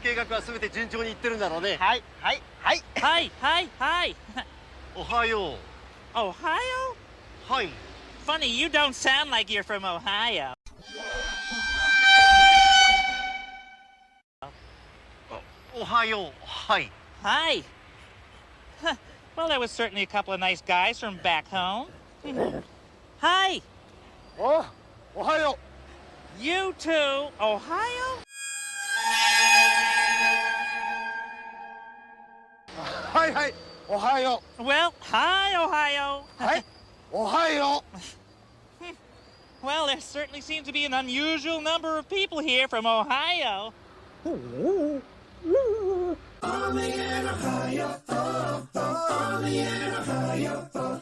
計画は全て順調にいってるんだろうね。はい。Hi, hi, hi. おはよう。 Ohio? はい。 Funny, you don't sound like you're from Ohio. おはよう。はい。 Hi. Huh. Well, there was certainly a couple of nice guys from back home. Hi. おはよ You too. Ohio? う。はい。おはよ Well, hi, Ohio. う。はい。おはよ Well, there certainly seems to be an unusual number of people here from Ohio. う。 Only in Ohio, oh, oh, only in Ohio, oh.